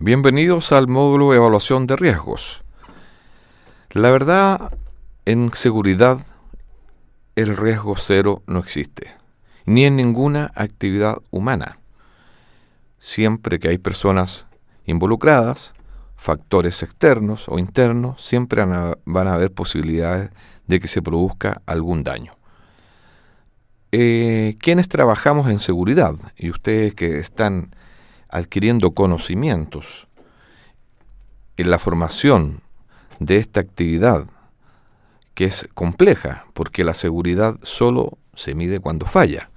Bienvenidos al módulo de evaluación de riesgos. La verdad, en seguridad, el riesgo cero no existe, ni en ninguna actividad humana. Siempre que hay personas involucradas, factores externos o internos, siempre van a haber posibilidades de que se produzca algún daño. Quienes trabajamos en seguridad, y ustedes que están adquiriendo conocimientos en la formación de esta actividad, que es compleja, porque la seguridad solo se mide cuando falla.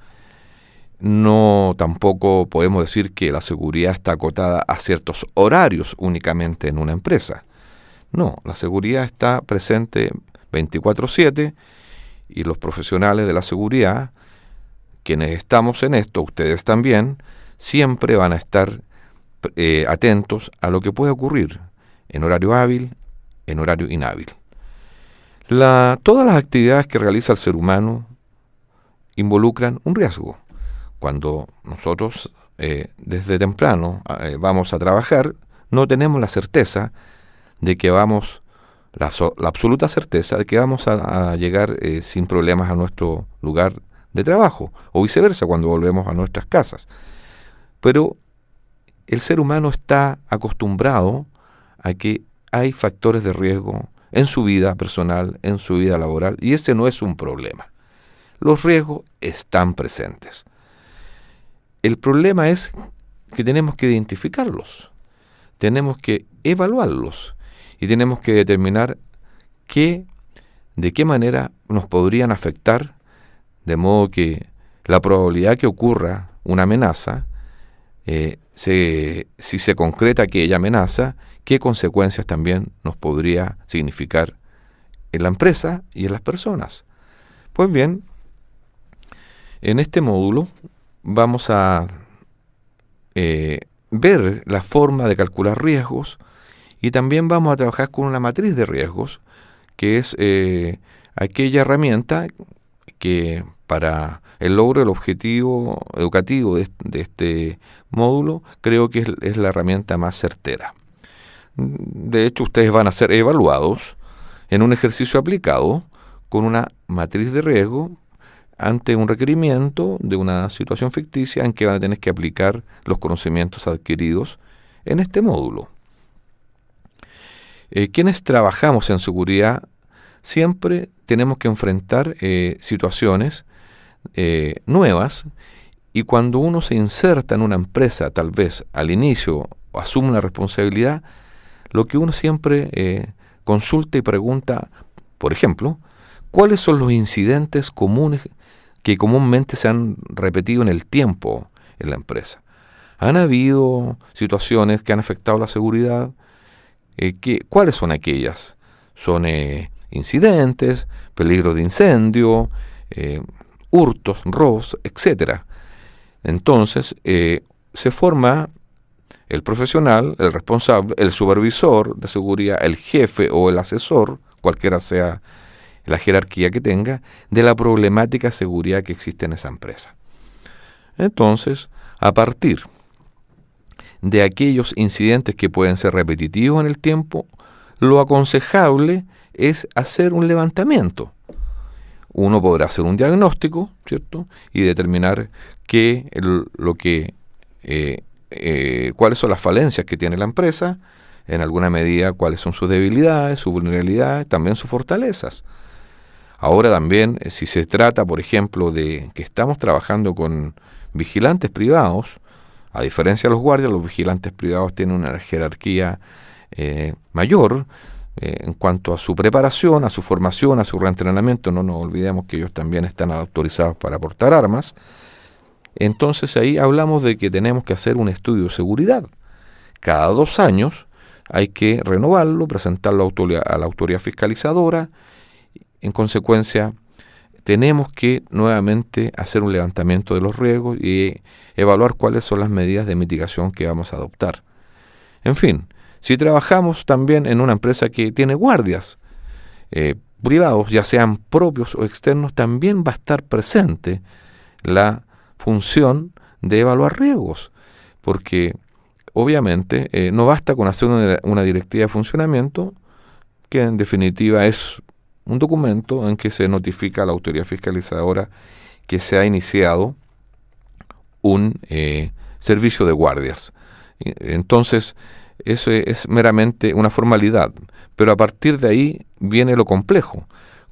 No tampoco podemos decir que la seguridad está acotada a ciertos horarios únicamente en una empresa. No, la seguridad está presente 24/7 y los profesionales de la seguridad, quienes estamos en esto, ustedes también, siempre van a estar atentos a lo que puede ocurrir en horario hábil, en horario inhábil. Todas las actividades que realiza el ser humano involucran un riesgo. Cuando nosotros desde temprano vamos a trabajar, no tenemos la certeza de que la absoluta certeza de que vamos a llegar sin problemas a nuestro lugar de trabajo, o viceversa cuando volvemos a nuestras casas. Pero el ser humano está acostumbrado a que hay factores de riesgo en su vida personal, en su vida laboral, y ese no es un problema. Los riesgos están presentes. El problema es que tenemos que identificarlos, tenemos que evaluarlos y tenemos que determinar de qué manera nos podrían afectar, de modo que la probabilidad que ocurra una amenaza, si se concreta aquella amenaza, qué consecuencias también nos podría significar en la empresa y en las personas. Pues bien, en este módulo vamos a ver la forma de calcular riesgos y también vamos a trabajar con una matriz de riesgos, que es aquella herramienta que para el logro del objetivo educativo de este módulo creo que es la herramienta más certera. De hecho, ustedes van a ser evaluados en un ejercicio aplicado con una matriz de riesgo ante un requerimiento de una situación ficticia en que van a tener que aplicar los conocimientos adquiridos en este módulo. Quienes trabajamos en seguridad siempre tenemos que enfrentar situaciones nuevas, y cuando uno se inserta en una empresa, tal vez al inicio asume una responsabilidad, lo que uno siempre consulta y pregunta, por ejemplo, ¿cuáles son los incidentes comunes que comúnmente se han repetido en el tiempo en la empresa? ¿Han habido situaciones que han afectado la seguridad? ¿Cuáles son aquellas? ¿Son incidentes, peligros de incendio, hurtos, robos, etcétera? Entonces, se forma el profesional, el responsable, el supervisor de seguridad, el jefe o el asesor, cualquiera sea la jerarquía que tenga, de la problemática de seguridad que existe en esa empresa. Entonces, a partir de aquellos incidentes que pueden ser repetitivos en el tiempo, lo aconsejable es hacer un levantamiento. Uno podrá hacer un diagnóstico, ¿cierto?, y determinar cuáles son las falencias que tiene la empresa, en alguna medida cuáles son sus debilidades, sus vulnerabilidades, también sus fortalezas. Ahora también, si se trata, por ejemplo, de que estamos trabajando con vigilantes privados, a diferencia de los guardias, los vigilantes privados tienen una jerarquía mayor en cuanto a su preparación, a su formación, a su reentrenamiento. No nos olvidemos que ellos también están autorizados para portar armas. Entonces ahí hablamos de que tenemos que hacer un estudio de seguridad. Cada 2 años hay que renovarlo, presentarlo a la autoridad fiscalizadora. En consecuencia, tenemos que nuevamente hacer un levantamiento de los riesgos y evaluar cuáles son las medidas de mitigación que vamos a adoptar. En fin, si trabajamos también en una empresa que tiene guardias privados, ya sean propios o externos, también va a estar presente la función de evaluar riesgos, porque obviamente no basta con hacer una directiva de funcionamiento, que en definitiva es un documento en que se notifica a la autoridad fiscalizadora que se ha iniciado un servicio de guardias. Entonces, eso es meramente una formalidad, pero a partir de ahí viene lo complejo.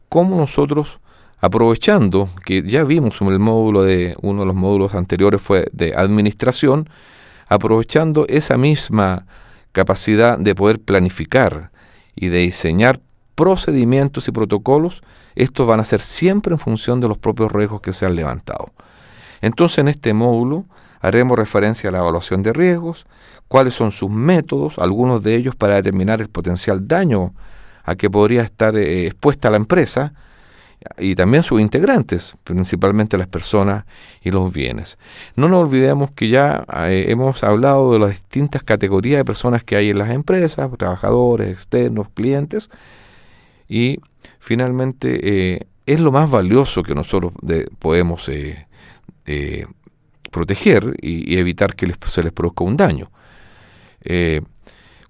¿Cómo nosotros, aprovechando que ya vimos uno de los módulos anteriores fue de administración, aprovechando esa misma capacidad de poder planificar y de diseñar procedimientos y protocolos, estos van a ser siempre en función de los propios riesgos que se han levantado? Entonces, en este módulo haremos referencia a la evaluación de riesgos, cuáles son sus métodos, algunos de ellos para determinar el potencial daño a que podría estar expuesta la empresa, y también sus integrantes, principalmente las personas y los bienes. No nos olvidemos que ya hemos hablado de las distintas categorías de personas que hay en las empresas, trabajadores, externos, clientes, y finalmente es lo más valioso que nosotros podemos proteger y evitar que se les produzca un daño.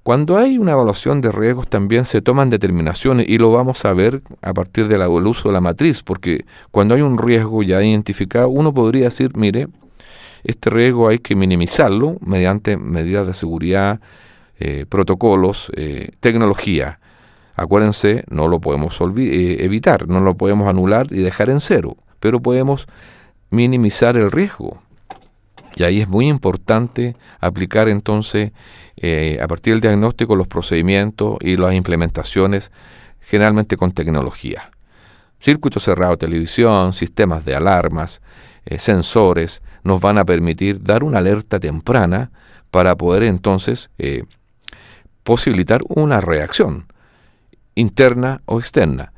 Cuando hay una evaluación de riesgos también se toman determinaciones, y lo vamos a ver a partir del uso de la matriz, porque cuando hay un riesgo ya identificado, uno podría decir, mire, este riesgo hay que minimizarlo mediante medidas de seguridad, protocolos, tecnología. Acuérdense, no lo podemos evitar, no lo podemos anular y dejar en cero, pero podemos minimizar el riesgo. Y ahí es muy importante aplicar entonces, a partir del diagnóstico, los procedimientos y las implementaciones, generalmente con tecnología. Circuito cerrado de televisión, sistemas de alarmas, sensores, nos van a permitir dar una alerta temprana para poder entonces posibilitar una reacción interna o externa.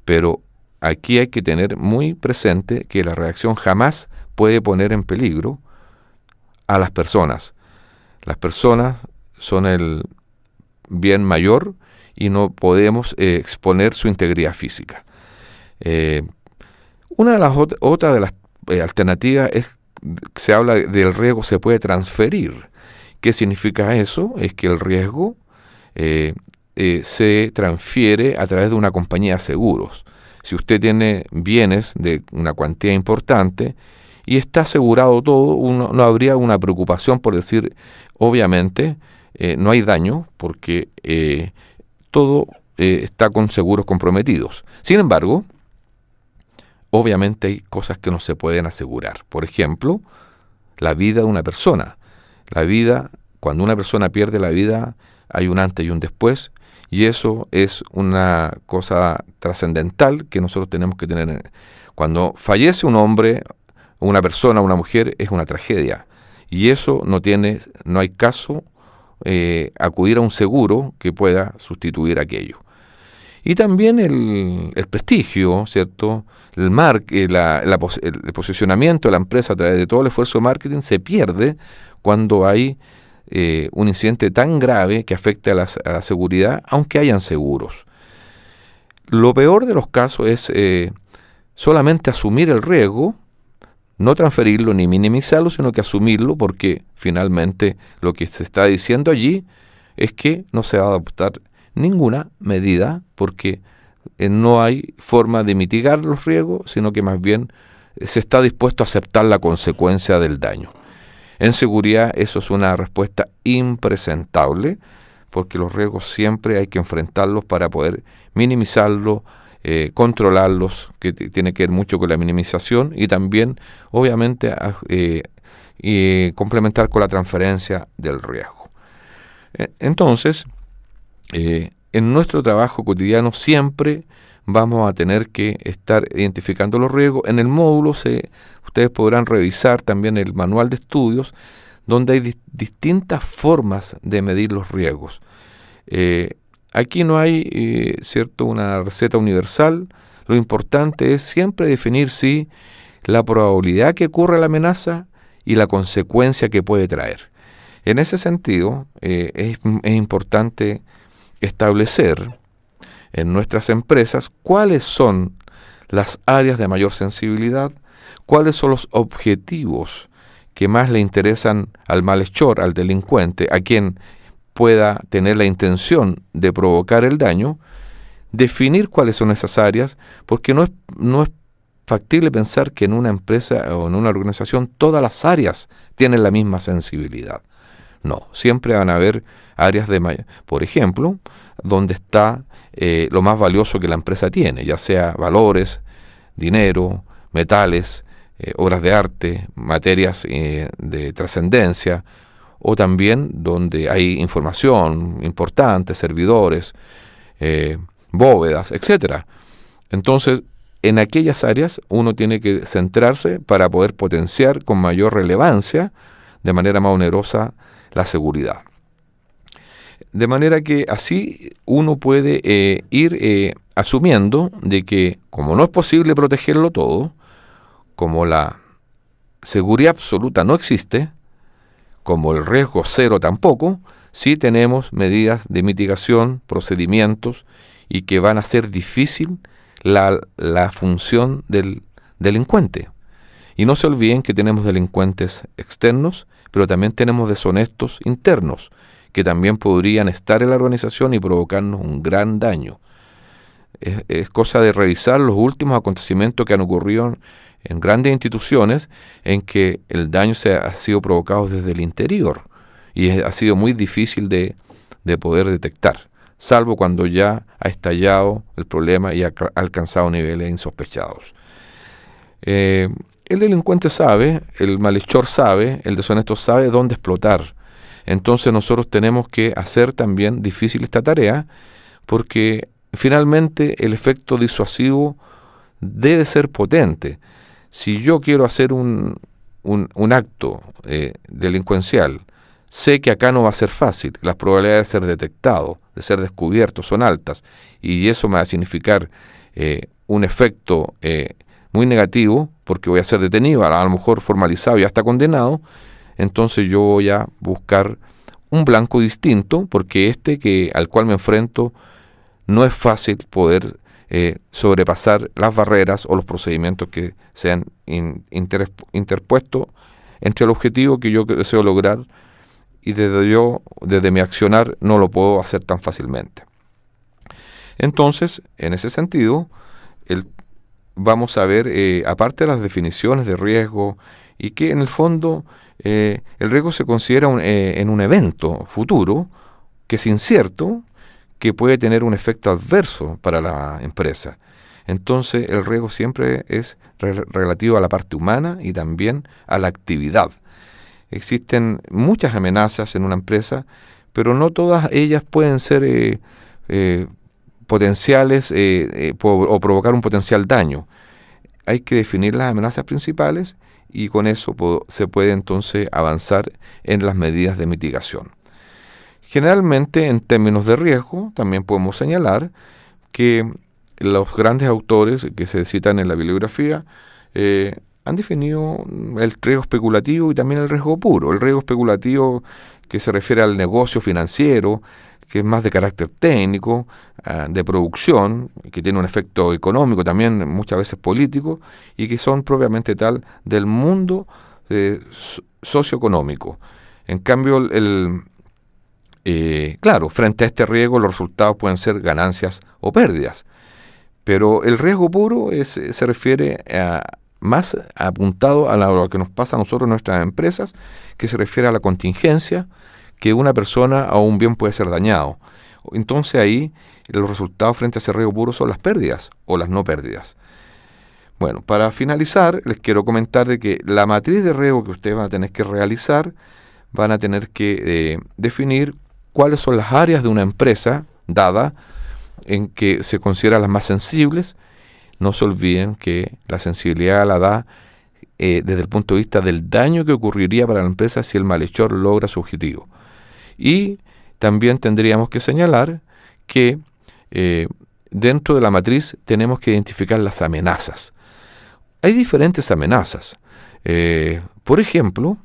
Pero aquí hay que tener muy presente que la reacción jamás puede poner en peligro a las personas. Las personas son el bien mayor y no podemos exponer su integridad física. Una de las otra de las alternativas es, se habla del riesgo se puede transferir. ¿Qué significa eso? Es que el riesgo se transfiere a través de una compañía de seguros. Si usted tiene bienes de una cuantía importante y está asegurado todo, no habría una preocupación por decir, obviamente, no hay daño porque todo está con seguros comprometidos. Sin embargo, obviamente hay cosas que no se pueden asegurar. Por ejemplo, la vida de una persona. La vida, cuando una persona pierde la vida, hay un antes y un después, y eso es una cosa trascendental que nosotros tenemos que tener. Cuando fallece un hombre, una persona, una mujer, es una tragedia. Y eso no hay caso acudir a un seguro que pueda sustituir aquello. Y también el prestigio, ¿cierto? El posicionamiento de la empresa a través de todo el esfuerzo de marketing se pierde cuando hay un incidente tan grave que afecte a la seguridad, aunque hayan seguros. Lo peor de los casos es solamente asumir el riesgo, no transferirlo ni minimizarlo, sino que asumirlo, porque finalmente lo que se está diciendo allí es que no se va a adoptar ninguna medida porque no hay forma de mitigar los riesgos, sino que más bien se está dispuesto a aceptar la consecuencia del daño. En seguridad eso es una respuesta impresentable, porque los riesgos siempre hay que enfrentarlos para poder minimizarlos, controlarlos, que tiene que ver mucho con la minimización, y también obviamente complementar con la transferencia del riesgo. Entonces, en nuestro trabajo cotidiano siempre vamos a tener que estar identificando los riesgos. En el módulo ustedes podrán revisar también el manual de estudios, donde hay distintas formas de medir los riesgos. Aquí no hay una receta universal. Lo importante es siempre definir la probabilidad que ocurra la amenaza y la consecuencia que puede traer. En ese sentido, es importante establecer en nuestras empresas cuáles son las áreas de mayor sensibilidad, cuáles son los objetivos que más le interesan al malhechor, al delincuente, a quien pueda tener la intención de provocar el daño, definir cuáles son esas áreas, porque no es factible pensar que en una empresa o en una organización todas las áreas tienen la misma sensibilidad. No, siempre van a haber áreas por ejemplo, donde está lo más valioso que la empresa tiene, ya sea valores, dinero, metales, obras de arte, materias de trascendencia, o también donde hay información importante, servidores, bóvedas, etcétera. Entonces, en aquellas áreas uno tiene que centrarse para poder potenciar con mayor relevancia, de manera más onerosa, la seguridad. De manera que así uno puede ir asumiendo de que, como no es posible protegerlo todo, como la seguridad absoluta no existe, como el riesgo cero tampoco, sí tenemos medidas de mitigación, procedimientos, y que van a hacer difícil la función del delincuente. Y no se olviden que tenemos delincuentes externos, pero también tenemos deshonestos internos, que también podrían estar en la organización y provocarnos un gran daño. Es cosa de revisar los últimos acontecimientos que han ocurrido en grandes instituciones en que el daño ha sido provocado desde el interior y ha sido muy difícil de poder detectar, salvo cuando ya ha estallado el problema y ha alcanzado niveles insospechados. El delincuente sabe, el malhechor sabe, el deshonesto sabe dónde explotar. Entonces nosotros tenemos que hacer también difícil esta tarea, porque finalmente el efecto disuasivo debe ser potente. Si yo quiero hacer un acto delincuencial, sé que acá no va a ser fácil, las probabilidades de ser detectado, de ser descubierto son altas, y eso me va a significar un efecto muy negativo, porque voy a ser detenido, a lo mejor formalizado y hasta condenado. Entonces yo voy a buscar un blanco distinto, porque al cual me enfrento no es fácil poder sobrepasar las barreras o los procedimientos que se han interpuesto entre el objetivo que yo deseo lograr, y desde mi accionar no lo puedo hacer tan fácilmente. Entonces, en ese sentido, vamos a ver, aparte de las definiciones de riesgo, y que en el fondo el riesgo se considera en un evento futuro que es incierto, que puede tener un efecto adverso para la empresa. Entonces el riesgo siempre es relativo a la parte humana y también a la actividad. Existen muchas amenazas en una empresa, pero no todas ellas pueden ser potenciales o provocar un potencial daño. Hay que definir las amenazas principales y con eso se puede entonces avanzar en las medidas de mitigación. Generalmente, en términos de riesgo, también podemos señalar que los grandes autores que se citan en la bibliografía han definido el riesgo especulativo y también el riesgo puro. El riesgo especulativo, que se refiere al negocio financiero, que es más de carácter técnico, de producción, que tiene un efecto económico, también muchas veces político, y que son propiamente tal del mundo socioeconómico. En cambio, claro, frente a este riesgo los resultados pueden ser ganancias o pérdidas, pero el riesgo puro se refiere más apuntado a lo que nos pasa a nosotros en nuestras empresas, que se refiere a la contingencia, que una persona o un bien puede ser dañado. Entonces ahí los resultados frente a ese riesgo puro son las pérdidas o las no pérdidas. Bueno, para finalizar, les quiero comentar de que la matriz de riesgo que ustedes van a tener que realizar, van a tener que definir cuáles son las áreas de una empresa dada en que se consideran las más sensibles. No se olviden que la sensibilidad la da desde el punto de vista del daño que ocurriría para la empresa si el malhechor logra su objetivo. Y también tendríamos que señalar que dentro de la matriz tenemos que identificar las amenazas. Hay diferentes amenazas. Por ejemplo,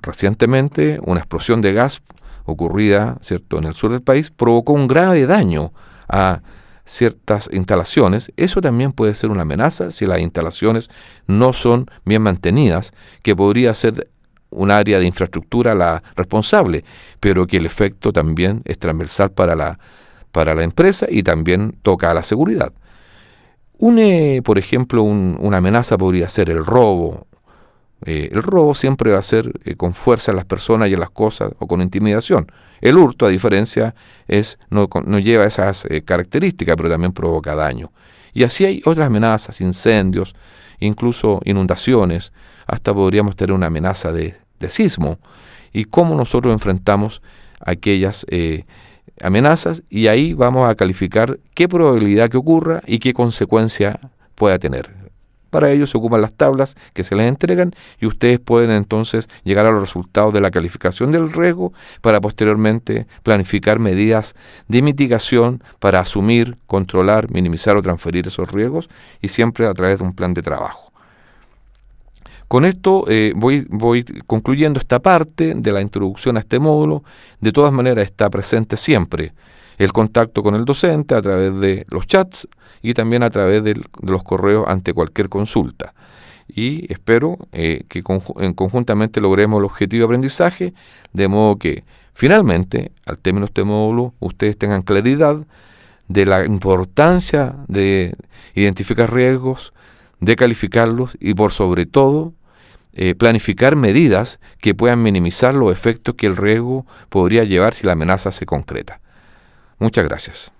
recientemente una explosión de gas ocurrida, ¿cierto?, en el sur del país provocó un grave daño a ciertas instalaciones. Eso también puede ser una amenaza si las instalaciones no son bien mantenidas, que podría ser un área de infraestructura la responsable, pero que el efecto también es transversal para la empresa y también toca a la seguridad. Por ejemplo, una amenaza podría ser el robo. El robo siempre va a ser con fuerza en las personas y en las cosas o con intimidación. El hurto, a diferencia, no lleva esas características, pero también provoca daño. Y así hay otras amenazas, incendios, incluso inundaciones, hasta podríamos tener una amenaza de sismo. Y cómo nosotros enfrentamos aquellas amenazas, y ahí vamos a calificar qué probabilidad que ocurra y qué consecuencia pueda tener. Para ello se ocupan las tablas que se les entregan y ustedes pueden entonces llegar a los resultados de la calificación del riesgo para posteriormente planificar medidas de mitigación para asumir, controlar, minimizar o transferir esos riesgos, y siempre a través de un plan de trabajo. Con esto voy concluyendo esta parte de la introducción a este módulo. De todas maneras está presente siempre el contacto con el docente a través de los chats y también a través de los correos ante cualquier consulta. Y espero que conjuntamente logremos el objetivo de aprendizaje, de modo que finalmente, al término de este módulo, ustedes tengan claridad de la importancia de identificar riesgos, de calificarlos y por sobre todo planificar medidas que puedan minimizar los efectos que el riesgo podría llevar si la amenaza se concreta. Muchas gracias.